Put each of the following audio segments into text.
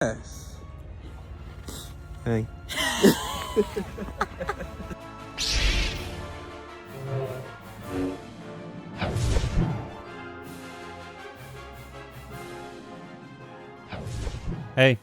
Yes. Hey. Hey.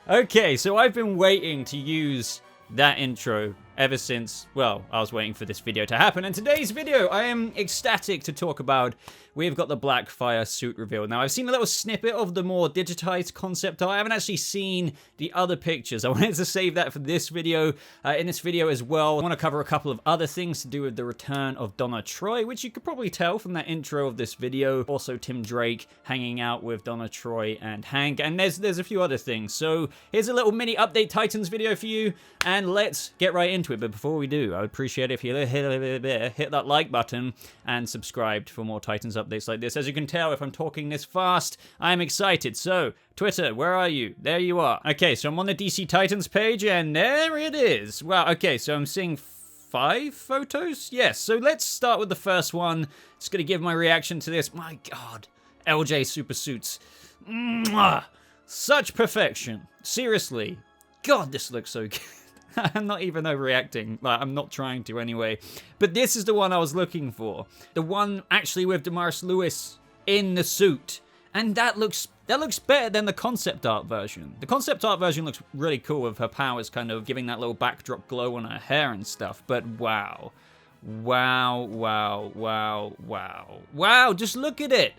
Okay, so I've been waiting to use that intro ever since, well, I was waiting for this video to happen. And today's video, I am ecstatic to talk about. We've got the Blackfire Suit Revealed. Now, I've seen a little snippet of the more digitized concept art. I haven't actually seen the other pictures. I wanted to save that for this video. In this video as well, I want to cover a couple of other things to do with the return of Donna Troy, which you could probably tell from that intro of this video. Also, Tim Drake hanging out with Donna Troy and Hank. And there's a few other things. So here's a little mini update Titans video for you. And let's get right into it. But before we do, I would appreciate it if you hit that like button and subscribed for more Titans updates like this. As you can tell, if I'm talking this fast, I'm excited. So, Twitter, where are you? There you are. Okay, so I'm on the DC Titans page, and there it is. Wow, okay, so I'm seeing 5 photos? Yes, so let's start with the first one. Just gonna give my reaction to this. My God, LJ super suits. Mwah! Such perfection. Seriously. God, this looks so good. I'm not even overreacting. Like, I'm not trying to anyway. But this is the one I was looking for. The one actually with Damaris Lewis in the suit. And that looks better than the concept art version. The concept art version looks really cool with her powers kind of giving that little backdrop glow on her hair and stuff. But wow. Wow, wow, wow, wow. Wow, just look at it.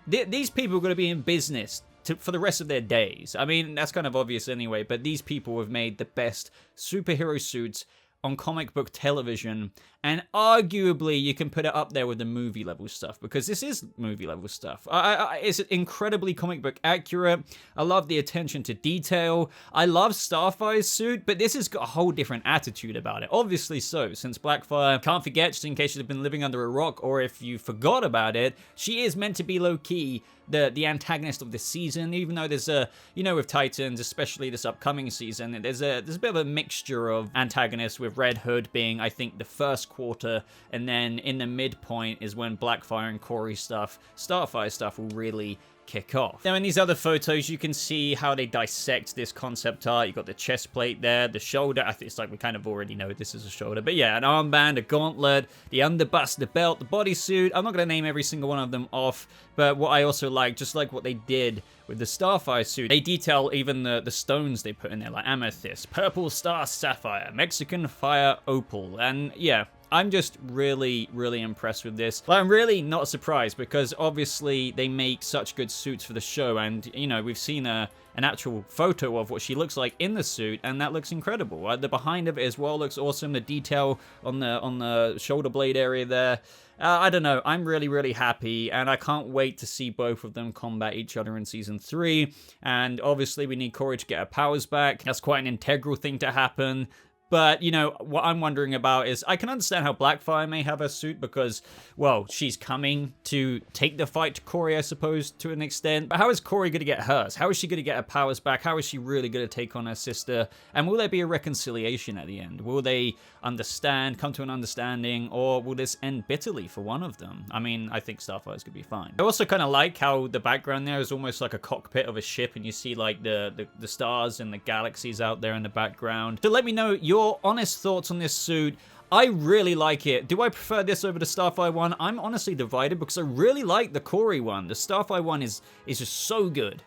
These people are going to be in business for the rest of their days. I mean, that's kind of obvious anyway, but these people have made the best superhero suits on comic book television, and arguably you can put it up there with the movie level stuff, because this is movie level stuff. It's incredibly comic book accurate. I love the attention to detail. I love Starfire's suit, but this has got a whole different attitude about it. Obviously so, since Blackfire, can't forget, just in case you've been living under a rock, or if you forgot about it, she is meant to be low-key the antagonist of this season, even though there's a, you know, with Titans, especially this upcoming season, there's a bit of a mixture of antagonists, with Red Hood being, I think, the first quarter, and then in the midpoint is when Blackfire and Corey stuff, Starfire stuff will really kick off. Now in these other photos, you can see how they dissect this concept art. You've got the chest plate there, the shoulder. I think it's like we kind of already know this is a shoulder, but yeah, an armband, a gauntlet, the underbust, the belt, the bodysuit. I'm not going to name every single one of them off, but what I also like, just like what they did with the Starfire suit, they detail even the stones they put in there, like amethyst, purple star sapphire, Mexican fire opal, and yeah, I'm just really, really impressed with this. Like, I'm really not surprised, because obviously they make such good suits for the show, and, you know, we've seen an actual photo of what she looks like in the suit, and that looks incredible. The behind of it as well looks awesome. The detail on the shoulder blade area there. I don't know. I'm really, really happy, and I can't wait to see both of them combat each other in Season 3. And obviously we need Corey to get her powers back. That's quite an integral thing to happen. But, you know, what I'm wondering about is, I can understand how Blackfire may have her suit because, well, she's coming to take the fight to Corey, I suppose, to an extent. But how is Corey going to get hers? How is she going to get her powers back? How is she really going to take on her sister? And will there be a reconciliation at the end? Will they understand, come to an understanding, or will this end bitterly for one of them? I mean, I think Starfire's going to be fine. I also kind of like how the background there is almost like a cockpit of a ship, and you see, like, the stars and the galaxies out there in the background. So let me know your honest thoughts on this suit. I really like it. Do I prefer this over the Starfire one? I'm honestly divided, because I really like the Corey one. The Starfire one is just so good.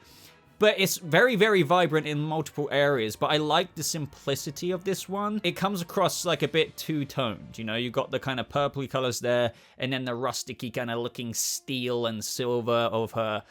But it's very, very vibrant in multiple areas. But I like the simplicity of this one. It comes across like a bit two-toned. You know, you've got the kind of purpley colors there, and then the rusticy kind of looking steel and silver of her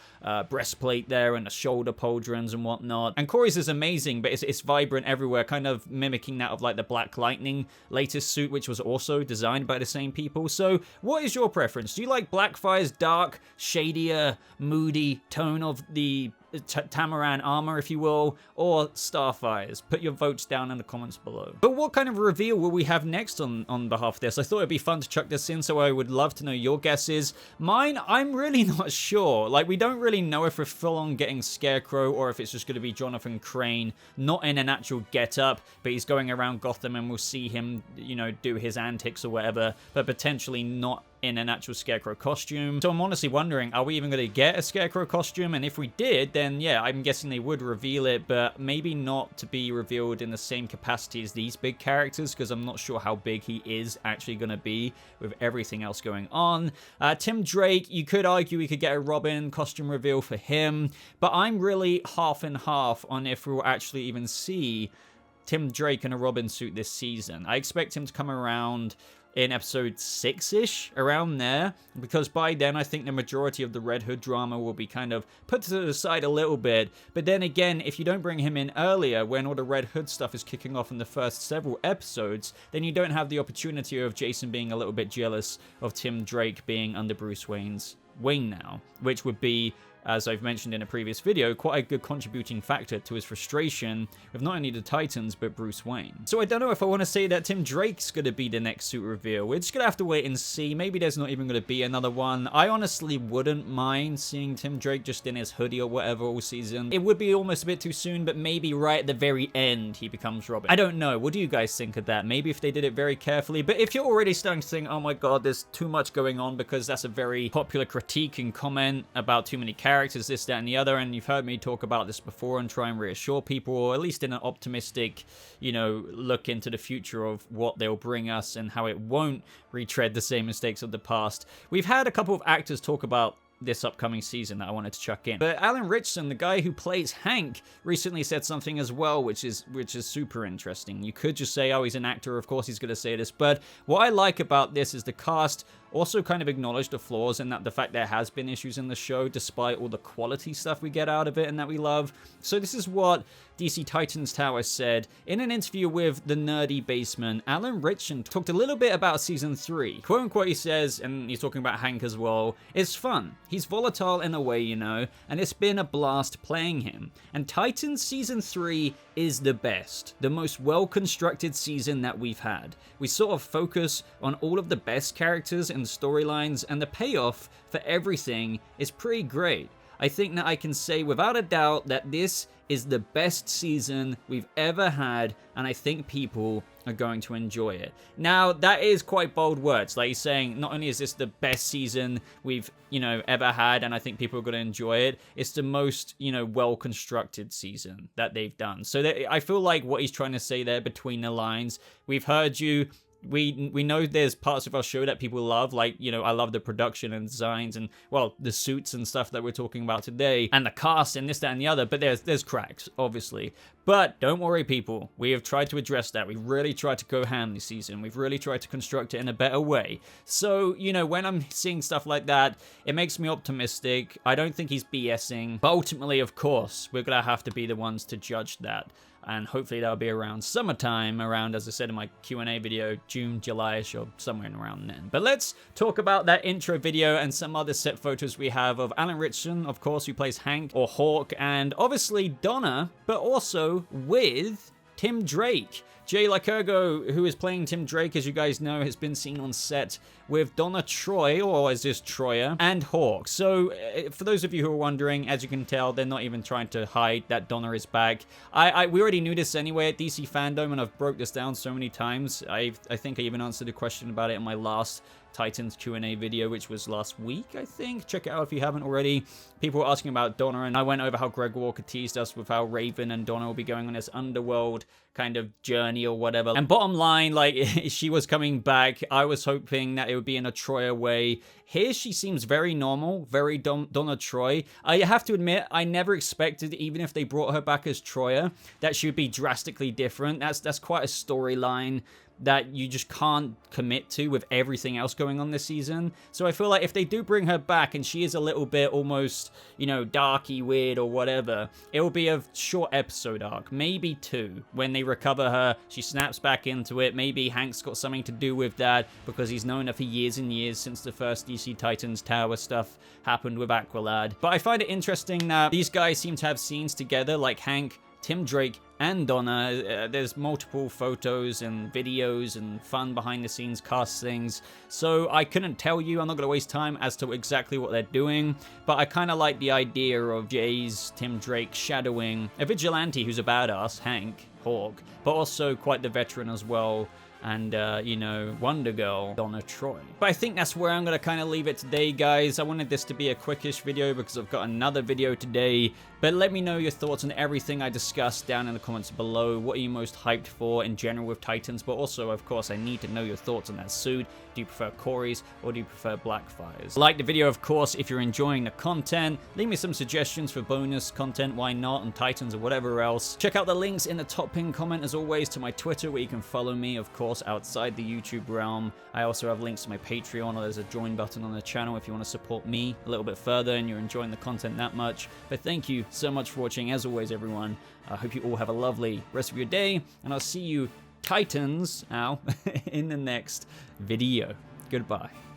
breastplate there, and the shoulder pauldrons and whatnot. And Corey's is amazing, but it's vibrant everywhere, kind of mimicking that of like the Black Lightning latest suit, which was also designed by the same people. So what is your preference? Do you like Blackfire's dark, shadier, moody tone of the Tamaran armor, if you will, or Starfire's? Put your votes down in the comments below. But what kind of reveal will we have next on behalf of this? I thought it'd be fun to chuck this in, so I would love to know your guesses. Mine, I'm really not sure. Like, we don't really know if we're full on getting Scarecrow, or if it's just going to be Jonathan Crane, not in an actual get-up, but he's going around Gotham and we'll see him, you know, do his antics or whatever, but potentially not in an actual Scarecrow costume. So I'm honestly wondering, are we even going to get a Scarecrow costume? And if we did, then yeah, I'm guessing they would reveal it, but maybe not to be revealed in the same capacity as these big characters, because I'm not sure how big he is actually going to be with everything else going on. Tim Drake, you could argue we could get a Robin costume reveal for him, but I'm really half and half on if we'll actually even see Tim Drake in a Robin suit this season. I expect him to come around in episode 6-ish, around there, because by then I think the majority of the Red Hood drama will be kind of put to the side a little bit. But then again, if you don't bring him in earlier, when all the Red Hood stuff is kicking off in the first several episodes, then you don't have the opportunity of Jason being a little bit jealous of Tim Drake being under Bruce Wayne's wing now, which would be, as I've mentioned in a previous video, quite a good contributing factor to his frustration with not only the Titans, but Bruce Wayne. So I don't know if I want to say that Tim Drake's going to be the next suit reveal. We're just going to have to wait and see. Maybe there's not even going to be another one. I honestly wouldn't mind seeing Tim Drake just in his hoodie or whatever all season. It would be almost a bit too soon, but maybe right at the very end he becomes Robin. I don't know. What do you guys think of that? Maybe if they did it very carefully. But if you're already starting to think, oh my god, there's too much going on, because that's a very popular critique and comment about too many characters, this, that, and the other, and you've heard me talk about this before and try and reassure people, or at least in an optimistic, you know, look into the future of what they'll bring us and how it won't retread the same mistakes of the past. We've had a couple of actors talk about this upcoming season that I wanted to chuck in. But Alan Ritchson, the guy who plays Hank, recently said something as well, which is super interesting. You could just say, oh, he's an actor, of course he's going to say this. But what I like about this is the cast also kind of acknowledged the flaws, and that the fact there has been issues in the show despite all the quality stuff we get out of it and that we love. So this is what DC Titans Tower said. In an interview with The Nerdy Basement, Alan Ritchson talked a little bit about Season 3. Quote unquote, he says, and he's talking about Hank as well, it's fun. He's volatile in a way, you know, and it's been a blast playing him. And Titans Season 3 is the best, the most well-constructed season that we've had. We sort of focus on all of the best characters and storylines, and the payoff for everything is pretty great. I think that I can say without a doubt that this is the best season we've ever had, and I think people are going to enjoy it. Now, that is quite bold words. Like he's saying, not only is this the best season we've, you know, ever had, and I think people are going to enjoy it, it's the most, you know, well-constructed season that they've done. So I feel like what he's trying to say there between the lines, we've heard you. We know there's parts of our show that people love, like, you know, I love the production and designs and, well, the suits and stuff that we're talking about today, and the cast and this, that, and the other, but there's cracks, obviously. But don't worry, people. We have tried to address that. We've really tried to go ham this season. We've really tried to construct it in a better way. So, you know, when I'm seeing stuff like that, it makes me optimistic. I don't think he's BSing. But ultimately, of course, we're going to have to be the ones to judge that. And hopefully that'll be around summertime, around, as I said in my Q&A video, June, July-ish, or somewhere in around then. But let's talk about that intro video and some other set photos we have of Alan Ritchson, of course, who plays Hank or Hawk, and obviously Donna, but also with Tim Drake. Jay Lycurgo, who is playing Tim Drake, as you guys know, has been seen on set with Donna Troy, or is this Troya, and Hawk. So, for those of you who are wondering, as you can tell, they're not even trying to hide that Donna is back. We already knew this anyway at DC Fandom, and I've broke this down so many times. I think I even answered a question about it in my last Titans Q&A video, which was last week, I think. Check it out if you haven't already. People were asking about Donna, and I went over how Greg Walker teased us with how Raven and Donna will be going on this underworld kind of journey or whatever. And bottom line, like, she was coming back. I was hoping that it would be in a Troya way. Here she seems very normal, very Donna Troy. I have to admit, I never expected, even if they brought her back as Troya, that she would be drastically different. That's quite a storyline that you just can't commit to with everything else going on this season. So I feel like if they do bring her back and she is a little bit almost, you know, darky, weird or whatever, it will be a short episode arc, maybe 2. When they recover her, she snaps back into it. Maybe Hank's got something to do with that because he's known her for years and years since the first DC Titans Tower stuff happened with Aqualad. But I find it interesting that these guys seem to have scenes together, like Hank, Tim Drake, and Donna. There's multiple photos and videos and fun behind the scenes cast things. So I couldn't tell you, I'm not going to waste time as to exactly what they're doing, but I kind of like the idea of Jay's Tim Drake shadowing a vigilante who's a badass, Hank, Hawk, but also quite the veteran as well, and, you know, Wonder Girl, Donna Troy. But I think that's where I'm going to kind of leave it today, guys. I wanted this to be a quickish video because I've got another video today. But let me know your thoughts on everything I discussed down in the comments below. What are you most hyped for in general with Titans? But also, of course, I need to know your thoughts on that suit. Do you prefer Corey's or do you prefer Blackfire's? Like the video, of course, if you're enjoying the content. Leave me some suggestions for bonus content, why not, on Titans or whatever else. Check out the links in the top pinned comment, as always, to my Twitter, where you can follow me, of course, outside the YouTube realm. I also have links to my Patreon, or there's a join button on the channel if you want to support me a little bit further and you're enjoying the content that much. But thank you so much for watching, as always, everyone. I hope you all have a lovely rest of your day, and I'll see you Titans, in the next video. Goodbye.